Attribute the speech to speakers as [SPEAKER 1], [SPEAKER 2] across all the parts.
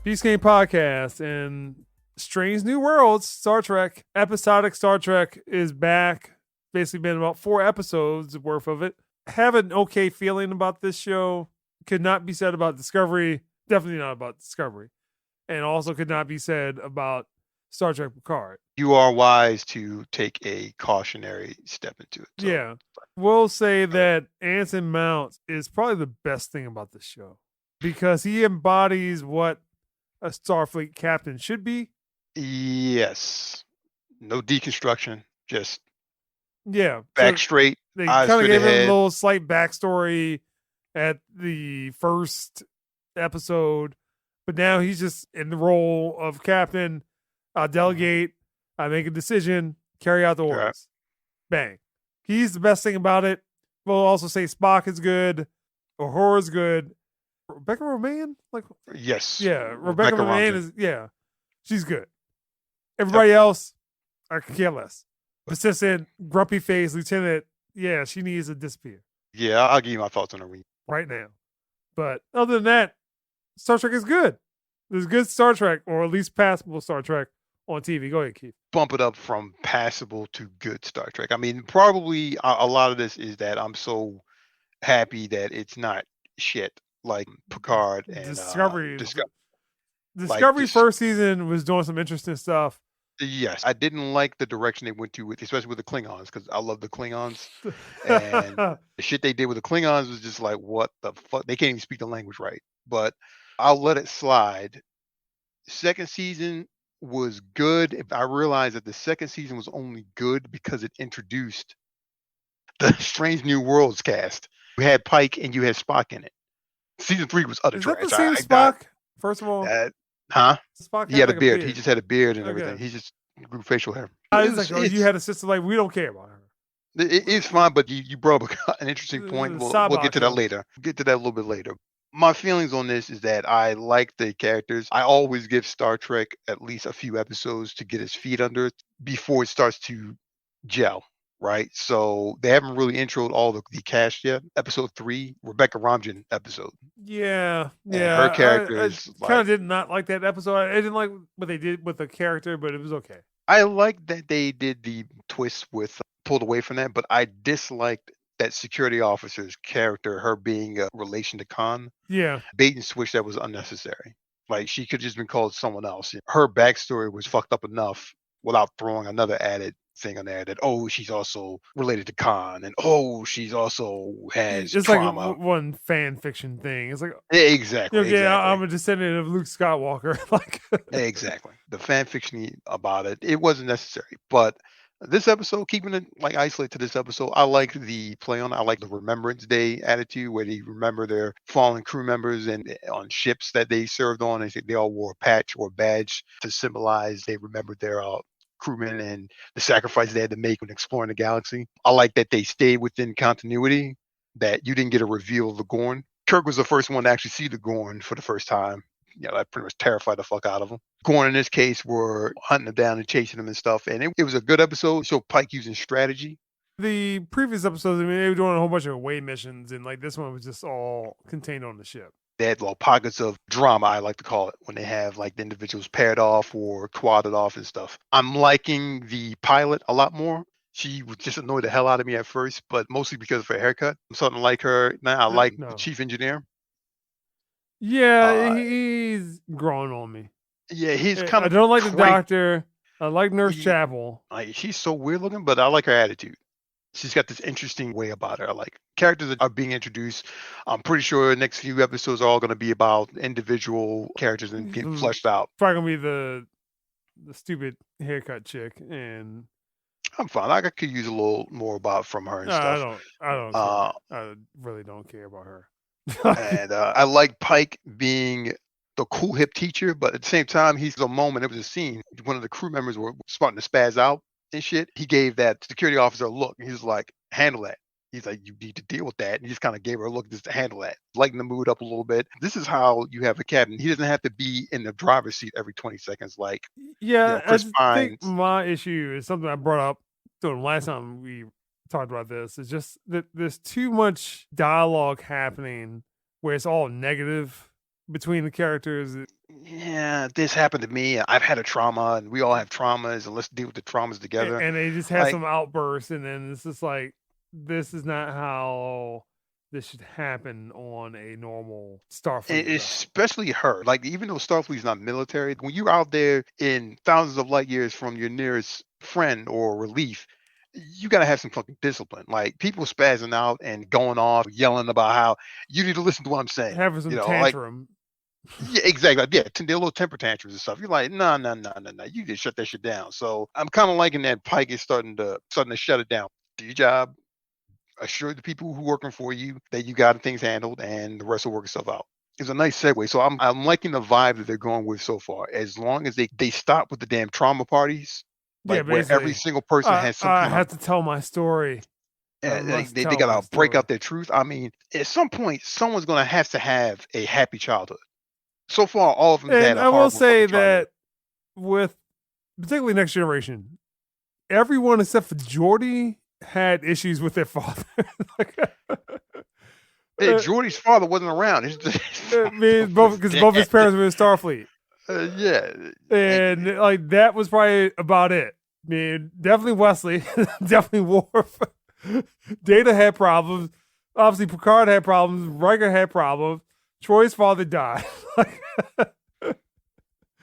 [SPEAKER 1] Beast Game Podcast and Strange New Worlds, Star Trek, episodic Star Trek is back. Basically been about 4 episodes worth of it. Have an okay feeling about this show. Could not be said about Discovery. Definitely not about Discovery. And also could not be said about Star Trek Picard.
[SPEAKER 2] You are wise to take a cautionary step into it. So.
[SPEAKER 1] Yeah. We'll say that Anson Mount is probably the best thing about this show because he embodies what a Starfleet captain should be.
[SPEAKER 2] Yes. No deconstruction. Just
[SPEAKER 1] back
[SPEAKER 2] straight.
[SPEAKER 1] They kind of gave him a little slight backstory at the first episode, but now he's just in the role of captain. I'll delegate. I make a decision. Carry out the orders. Right. Bang. He's the best thing about it. We'll also say Spock is good. Uhura is good. Rebecca Romijn?
[SPEAKER 2] Yes.
[SPEAKER 1] Yeah. Rebecca Romijn is, she's good. Everybody else, I could care less. Persistent, grumpy face, lieutenant, she needs to disappear.
[SPEAKER 2] Yeah, I'll give you my thoughts on her
[SPEAKER 1] right now. But other than that, Star Trek is good. There's good Star Trek, or at least passable Star Trek on TV. Go ahead, Keith.
[SPEAKER 2] Bump it up from passable to good Star Trek. I mean, probably a lot of this is that I'm so happy that it's not shit like Picard and
[SPEAKER 1] Discovery. Discovery first season was doing some interesting stuff.
[SPEAKER 2] Yes, I didn't like the direction they went to, especially with the Klingons, because I love the Klingons. And the shit they did with the Klingons was just like, what the fuck? They can't even speak the language right. But I'll let it slide. Second season was good. I realized that the second season was only good because it introduced the Strange New Worlds cast. You had Pike and you had Spock in it. Season 3 was utter trash.
[SPEAKER 1] Is that the same Spock? First of all,
[SPEAKER 2] Spock he had a beard. He just had a beard and everything. He just grew facial hair.
[SPEAKER 1] You had a sister we don't care about her.
[SPEAKER 2] It's fine, but you brought up an interesting point. We'll get to that later. Get to that a little bit later. My feelings on this is that I like the characters. I always give Star Trek at least a few episodes to get his feet under it before it starts to gel. Right, so they haven't really introed all the cast yet. Episode 3, Rebecca Romijn episode.
[SPEAKER 1] Yeah.
[SPEAKER 2] Her character is
[SPEAKER 1] kind of did not like that episode. I didn't like what they did with the character, but it was okay.
[SPEAKER 2] I liked that they did the twist with pulled away from that, but I disliked that security officer's character, her being a relation to Khan.
[SPEAKER 1] Yeah,
[SPEAKER 2] bait and switch that was unnecessary. Like she could just been called someone else. Her backstory was fucked up enough without throwing another added thing on there that she's also related to Khan and she's also has
[SPEAKER 1] it's
[SPEAKER 2] trauma.
[SPEAKER 1] Like one fan fiction thing. It's like
[SPEAKER 2] exactly.
[SPEAKER 1] I'm a descendant of Luke Skywalker.
[SPEAKER 2] Exactly. The fan fiction about it wasn't necessary. But this episode, keeping it isolated to this episode, I like the play on. I like the Remembrance Day attitude where they remember their fallen crew members and on ships that they served on. They all wore a patch or a badge to symbolize they remembered their crewmen and the sacrifice they had to make when exploring the galaxy. I like that they stayed within continuity, that you didn't get a reveal of the Gorn. Kirk was the first one to actually see the Gorn for the first time. That pretty much terrified the fuck out of him. Gorn in this case were hunting him down and chasing him and stuff. And it was a good episode. It showed Pike using strategy.
[SPEAKER 1] The previous episodes, they were doing a whole bunch of away missions, and this one was just all contained on the ship.
[SPEAKER 2] They had little pockets of drama, I like to call it, when they have the individuals paired off or quadded off and stuff. I'm liking the pilot a lot more. She would just annoy the hell out of me at first, but mostly because of her haircut. I'm starting to like her. Now I like the chief engineer.
[SPEAKER 1] Yeah, he's growing on me.
[SPEAKER 2] Yeah, he's kind of.
[SPEAKER 1] I don't like the doctor. I like Nurse Chapel.
[SPEAKER 2] She's so weird looking, but I like her attitude. She's got this interesting way about her. Characters that are being introduced. I'm pretty sure the next few episodes are all going to be about individual characters and getting fleshed out.
[SPEAKER 1] Probably going to be the stupid haircut chick, and
[SPEAKER 2] I'm fine. I could use a little more from her and stuff.
[SPEAKER 1] I don't care. I really don't care about her.
[SPEAKER 2] And I like Pike being the cool hip teacher, but at the same time, he's a moment. It was a scene. One of the crew members were starting to spaz out and shit. He gave that security officer a look. He was like, handle that. He's like, you need to deal with that. And he just kind of gave her a look just to handle that. Lighten the mood up a little bit. This is how you have a captain. He doesn't have to be in the driver's seat every 20 seconds.
[SPEAKER 1] I think my issue is something I brought up during last time we talked about this. It's just that there's too much dialogue happening where it's all negative between the characters.
[SPEAKER 2] Yeah, this happened to me. I've had a trauma, and we all have traumas, and let's deal with the traumas together.
[SPEAKER 1] And they just have
[SPEAKER 2] Like,
[SPEAKER 1] some outbursts, and then it's just like, this is not how this should happen on a normal Starfleet vessel.
[SPEAKER 2] especially her. Like, even though Starfleet's not military, when you're out there in thousands of light years from your nearest friend or relief, you gotta have some fucking discipline. Like, people spazzing out and going off, yelling about how you need to listen to what I'm saying.
[SPEAKER 1] Having some
[SPEAKER 2] Like,
[SPEAKER 1] tantrum.
[SPEAKER 2] yeah, exactly. Yeah, their little temper tantrums and stuff. You're like, no, no, no, no, no. You just shut that shit down. So I'm kind of liking that Pike is starting to shut it down. Do your job. Assure the people who working for you that you got things handled, and the rest will work itself out. It's a nice segue. So I'm liking the vibe that they're going with so far. As long as they stop with the damn trauma parties,
[SPEAKER 1] Yeah,
[SPEAKER 2] like where every
[SPEAKER 1] basically.
[SPEAKER 2] single person has some
[SPEAKER 1] I
[SPEAKER 2] kind
[SPEAKER 1] have to tell my story.
[SPEAKER 2] and
[SPEAKER 1] must
[SPEAKER 2] they
[SPEAKER 1] tell my
[SPEAKER 2] gotta break
[SPEAKER 1] story.
[SPEAKER 2] out their truth. I mean, at some point, someone's gonna have to have a happy childhood. So far, all of them have had
[SPEAKER 1] And
[SPEAKER 2] a
[SPEAKER 1] I will
[SPEAKER 2] horrible
[SPEAKER 1] say
[SPEAKER 2] fucking childhood.
[SPEAKER 1] that with particularly Next Generation, everyone except for Geordi had issues with their father. Like,
[SPEAKER 2] Hey, Jordy's father wasn't around. His
[SPEAKER 1] I mean,
[SPEAKER 2] was
[SPEAKER 1] because
[SPEAKER 2] dead.
[SPEAKER 1] both his parents were in Starfleet,
[SPEAKER 2] Yeah,
[SPEAKER 1] and like that was probably about it. I mean, definitely Wesley, definitely Worf. Data had problems. Obviously, Picard had problems. Riker had problems. Troy's father died.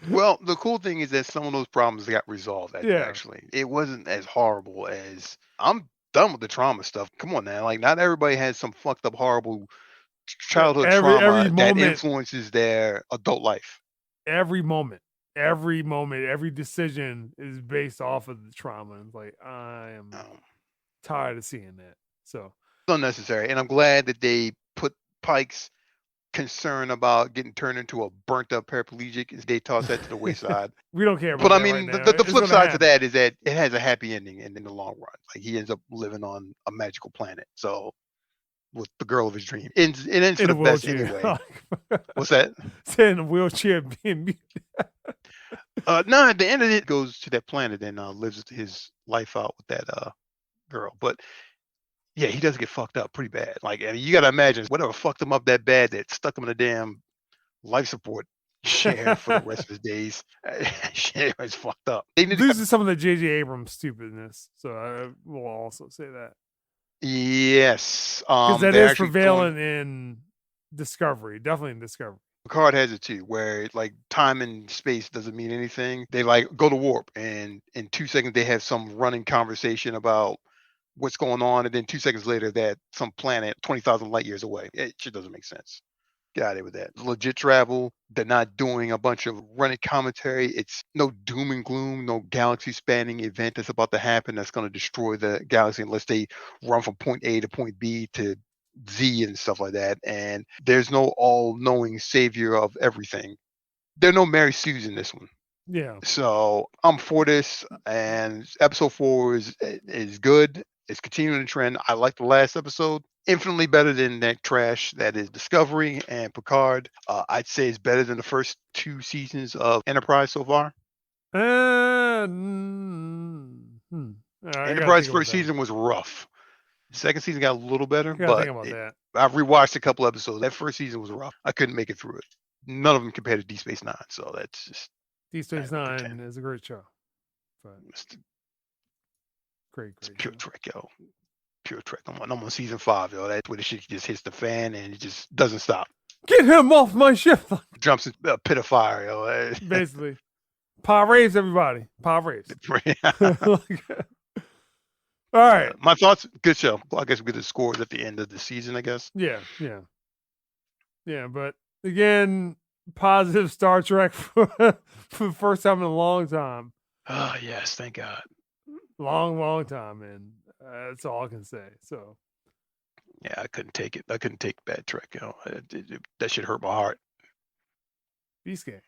[SPEAKER 2] well, the cool thing is that some of those problems got resolved.
[SPEAKER 1] Yeah.
[SPEAKER 2] Actually, it wasn't as horrible as I'm done with the trauma stuff. Come on now, like not everybody has some fucked up, horrible childhood
[SPEAKER 1] Every
[SPEAKER 2] trauma that
[SPEAKER 1] moment,
[SPEAKER 2] influences their adult life.
[SPEAKER 1] every moment, every decision is based off of the trauma. It's like, I am tired of seeing that. So
[SPEAKER 2] It's unnecessary, and I'm glad that they put Pike's concern about getting turned into a burnt up paraplegic as they toss that to the wayside.
[SPEAKER 1] we don't care about
[SPEAKER 2] But I
[SPEAKER 1] that
[SPEAKER 2] mean,
[SPEAKER 1] right now.
[SPEAKER 2] the
[SPEAKER 1] It's
[SPEAKER 2] flip
[SPEAKER 1] gonna
[SPEAKER 2] side to
[SPEAKER 1] happen.
[SPEAKER 2] that is that it has a happy ending in the long run. Like he ends up living on a magical planet. So with the girl of his dream, it ends for
[SPEAKER 1] In a
[SPEAKER 2] the best
[SPEAKER 1] wheelchair.
[SPEAKER 2] anyway. What's that?
[SPEAKER 1] Sit in a wheelchair being mute.
[SPEAKER 2] No, at the end of it, goes to that planet and lives his life out with that girl. But yeah, he does get fucked up pretty bad. Like, and you got to imagine whatever fucked him up that bad that stuck him in a damn life support chair for the rest of his days. Shit was fucked up. They need to
[SPEAKER 1] This is some of the J.J. Abrams stupidness. So I will also say that.
[SPEAKER 2] Yes.
[SPEAKER 1] Because that
[SPEAKER 2] they're
[SPEAKER 1] is
[SPEAKER 2] actually
[SPEAKER 1] prevalent in Discovery. Definitely in Discovery.
[SPEAKER 2] Picard has it too, where like time and space doesn't mean anything. They like go to warp, and in 2 seconds they have some running conversation about what's going on, and then 2 seconds later that some planet 20,000 light years away. It just doesn't make sense. Get out of here with that. Legit travel. They're not doing a bunch of running commentary. It's no doom and gloom, no galaxy spanning event that's about to happen that's going to destroy the galaxy unless they run from point A to point B to Z and stuff like that. And there's no all knowing savior of everything. There's no Mary Sue's in this one.
[SPEAKER 1] Yeah.
[SPEAKER 2] So I'm for this, and episode 4 is good. It's continuing the trend. I like the last episode. Infinitely better than that trash that is Discovery and Picard. I'd say it's better than the first 2 seasons of Enterprise so far. Enterprise first season was rough. Second season got a little better, but I've rewatched a couple episodes. That first season was rough. I couldn't make it through it. None of them compared to Deep Space Nine, so that's just
[SPEAKER 1] Deep Space Nine is a great show. But great
[SPEAKER 2] pure Trek, yo. Pure Trek. I'm on season 5, yo. That's where the shit just hits the fan and it just doesn't stop.
[SPEAKER 1] Get him off my ship!
[SPEAKER 2] Jumps in a pit of fire, yo.
[SPEAKER 1] Basically. Power raves, everybody. Power raves. All right.
[SPEAKER 2] My thoughts, good show. Well, I guess we get the scores at the end of the season, I guess.
[SPEAKER 1] Yeah. But again, positive Star Trek for the first time in a long time.
[SPEAKER 2] Oh, yes. Thank God.
[SPEAKER 1] Long time, man. That's all I can say. So.
[SPEAKER 2] Yeah, I couldn't take it. I couldn't take bad Trek, you know. That shit hurt my heart.
[SPEAKER 1] Be scared.